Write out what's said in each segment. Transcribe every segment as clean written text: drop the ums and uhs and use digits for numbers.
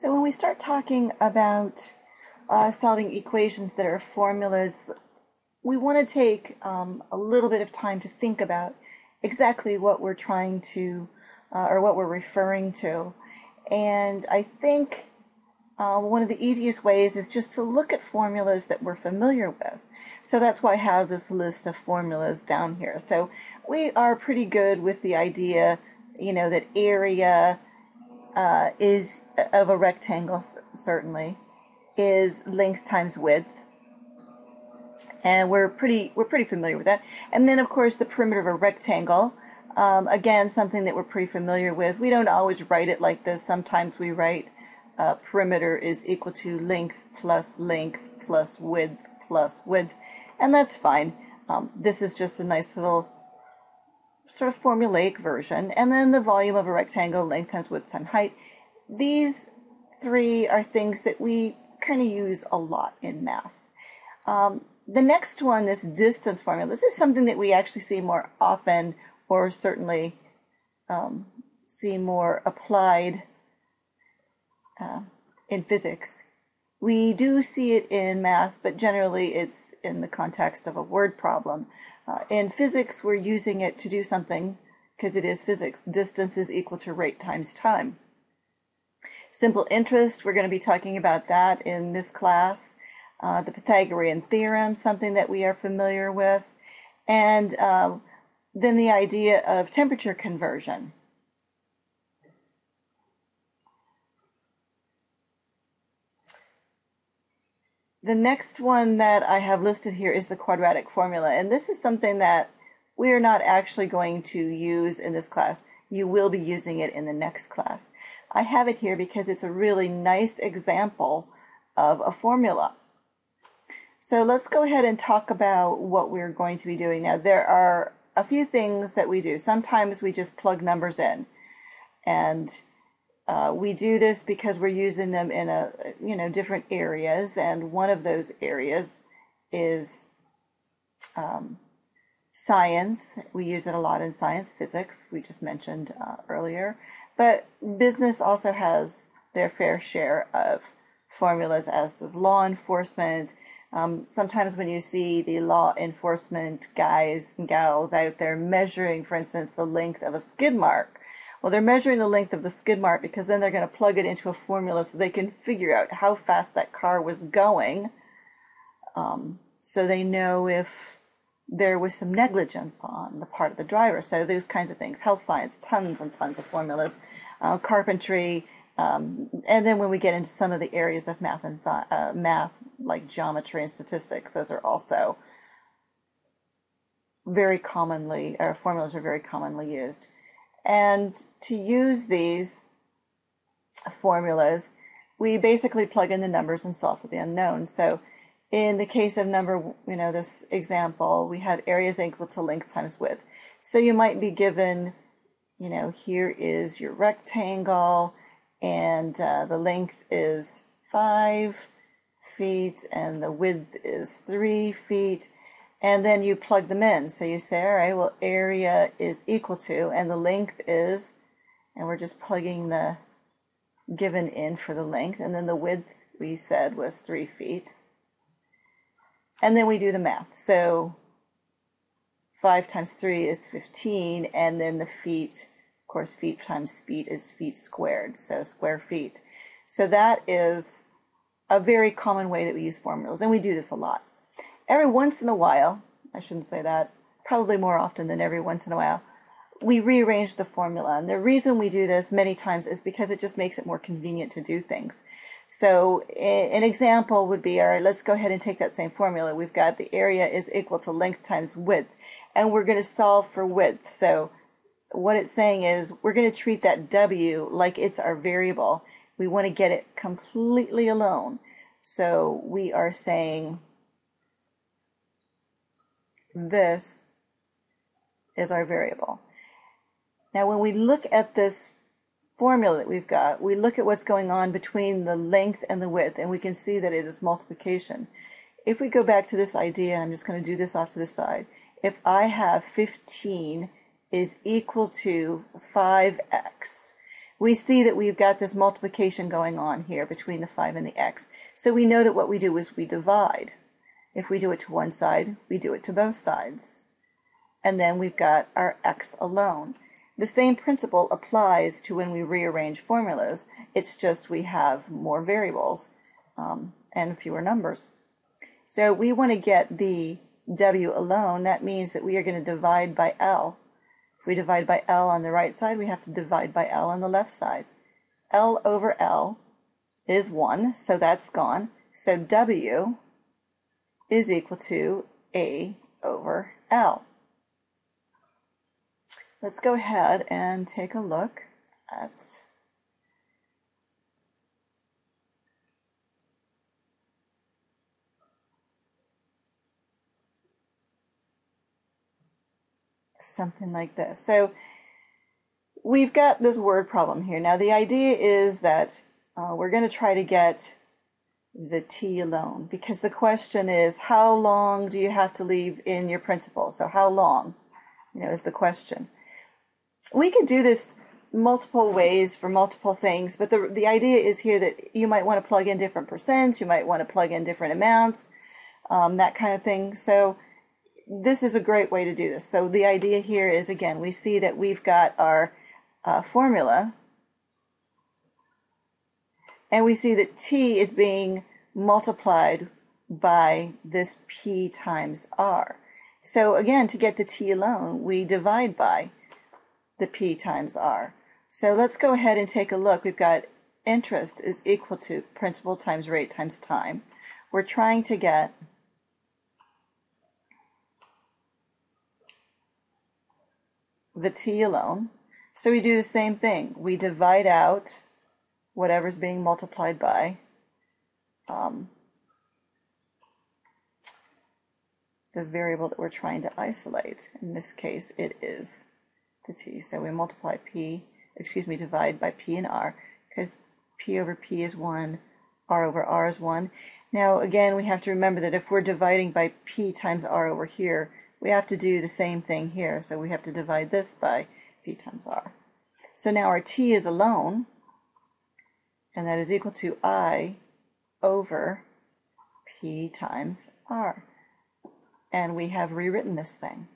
So when we start talking about solving equations that are formulas, we want to take a little bit of time to think about exactly what we're trying to, or what we're referring to. And I think one of the easiest ways is just to look at formulas that we're familiar with. So that's why I have this list of formulas down here. So we are pretty good with the idea, that area is of a rectangle, certainly, is length times width. And we're pretty familiar with that. And then, of course, the perimeter of a rectangle, again, something that we're pretty familiar with. We don't always write it like this. Sometimes we write perimeter is equal to length plus width plus width, and that's fine. This is just a nice little sort of formulaic version. And then the volume of a rectangle, length times width times height. These three are things that we kind of use a lot in math. The next one, this distance formula, this is something that we actually see more often, or certainly see more applied in physics. We do see it in math, but generally it's in the context of a word problem. In physics, we're using it to do something, because it is physics. Distance is equal to rate times time. Simple interest, we're going to be talking about that in this class. The Pythagorean theorem, something that we are familiar with. And then the idea of temperature conversion. The next one that I have listed here is the quadratic formula, and this is something that we are not actually going to use in this class. You will be using it in the next class. I have it here because it's a really nice example of a formula. So let's go ahead and talk about what we're going to be doing now. There are a few things that we do. Sometimes we just plug numbers in, and we do this because we're using them in different areas, and one of those areas is science. We use it a lot in science, physics, we just mentioned earlier. But business also has their fair share of formulas, as does law enforcement. Sometimes when you see the law enforcement guys and gals out there measuring, for instance, the length of a skid mark, well, they're measuring the length of the skid mark because then they're going to plug it into a formula so they can figure out how fast that car was going, so they know if there was some negligence on the part of the driver. So those kinds of things. Health science, tons and tons of formulas. Carpentry, and then when we get into some of the areas of math and math, like geometry and statistics, those are also very commonly, or formulas are very commonly used. And to use these formulas, we basically plug in the numbers and solve for the unknown. So in the case of this example, we have areas equal to length times width. So you might be given, here is your rectangle, and the length is 5 feet, and the width is 3 feet. And then you plug them in. So you say, all right, well, area is equal to, and the length is, and we're just plugging the given in for the length, and then the width we said was 3 feet. And then we do the math. So 5 times 3 is 15, and then the feet, of course, feet times feet is feet squared, so square feet. So that is a very common way that we use formulas, and we do this a lot. Every once in a while, I shouldn't say that, probably more often than every once in a while, we rearrange the formula. And the reason we do this many times is because it just makes it more convenient to do things. So an example would be, all right, let's go ahead and take that same formula. We've got the area is equal to length times width, and we're going to solve for width. So what it's saying is we're going to treat that W like it's our variable. We want to get it completely alone. So we are saying this is our variable. Now when we look at this formula that we've got, we look at what's going on between the length and the width, and we can see that it is multiplication. If we go back to this idea, I'm just going to do this off to the side. If I have 15 is equal to 5x, we see that we've got this multiplication going on here between the 5 and the x. So we know that what we do is we divide. If we do it to one side, we do it to both sides. And then we've got our x alone. The same principle applies to when we rearrange formulas. It's just we have more variables and fewer numbers. So we want to get the w alone. That means that we are going to divide by L. If we divide by L on the right side, we have to divide by L on the left side. L over L is 1, so that's gone. So W is equal to A over L. Let's go ahead and take a look at something like this. So we've got this word problem here. Now the idea is that we're going to try to get the t alone, because the question is, how long do you have to leave in your principal? So how long, is the question. We could do this multiple ways for multiple things, but the idea is here that you might want to plug in different percents, you might want to plug in different amounts, that kind of thing. So this is a great way to do this. So the idea here is, again, we see that we've got our formula, and we see that t is being multiplied by this p times r. So again, to get the t alone, we divide by the p times r. So let's go ahead and take a look. We've got interest is equal to principal times rate times time. We're trying to get the t alone. So we do the same thing. We divide out whatever's being multiplied by the variable that we're trying to isolate. In this case, it is the t. So we divide by p and r, because p over p is 1, r over r is 1. Now again, we have to remember that if we're dividing by p times r over here, we have to do the same thing here. So we have to divide this by p times r. So now our t is alone, and that is equal to I over p times r. And we have rewritten this thing.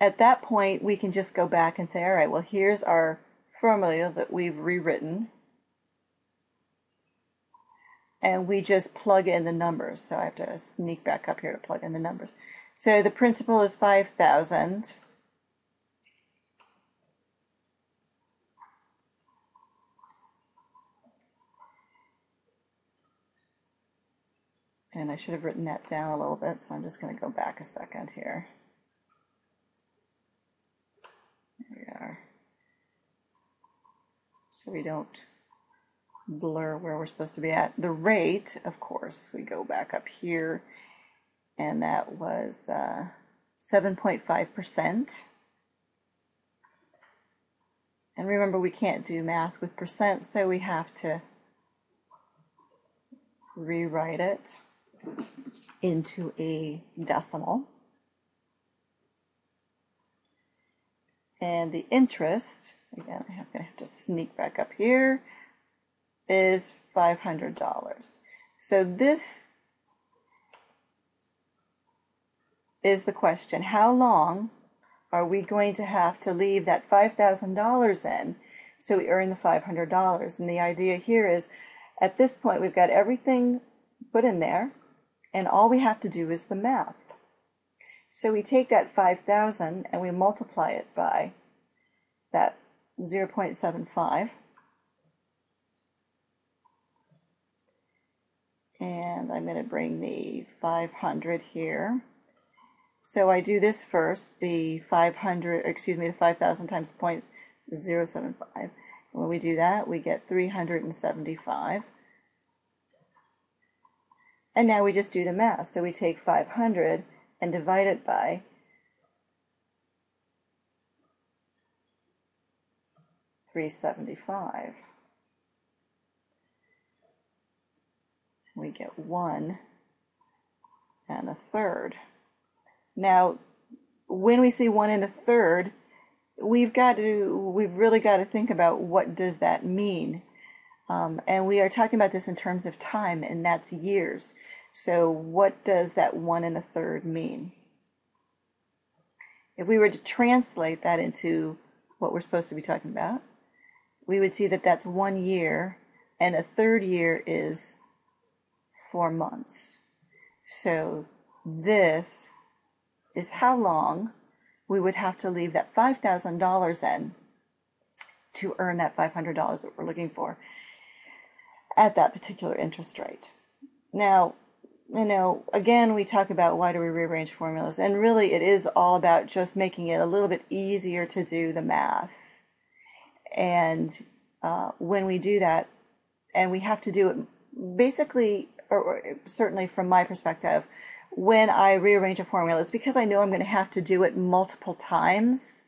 At that point, we can just go back and say, all right, well, here's our formula that we've rewritten, and we just plug in the numbers. So I have to sneak back up here to plug in the numbers. So the principal is 5,000. And I should have written that down a little bit, so I'm just going to go back a second here. There we are. So we don't blur where we're supposed to be at. The rate, of course, we go back up here, and that was 7.5%. And remember, we can't do math with percent, so we have to rewrite it into a decimal. And the interest, again, I'm going to have to sneak back up here, is $500. So this is the question. How long are we going to have to leave that $5,000 in so we earn the $500? And the idea here is, at this point, we've got everything put in there, and all we have to do is the math. So we take that 5,000 and we multiply it by that 0.75. And I'm going to bring the 500 here. So I do this first, the 5,000 times 0.075. When we do that, we get 375. And now we just do the math. So we take 500 and divide it by 375. We get 1 1/3. Now, when we see 1 1/3, we've really got to think about what does that mean. And we are talking about this in terms of time, and that's years. So what does that 1 1/3 mean? If we were to translate that into what we're supposed to be talking about, we would see that that's 1 year, and a third year is 4 months. So this is how long we would have to leave that $5,000 in to earn that $500 that we're looking for at that particular interest rate. Now, again, we talk about why do we rearrange formulas, and really it is all about just making it a little bit easier to do the math. And when we do that, and we have to do it basically, or certainly from my perspective, when I rearrange a formula, it's because I know I'm going to have to do it multiple times.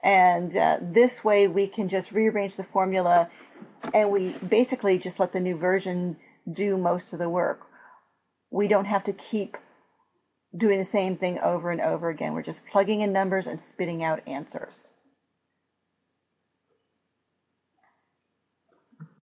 And this way we can just rearrange the formula, and we basically just let the new version do most of the work. We don't have to keep doing the same thing over and over again. We're just plugging in numbers and spitting out answers.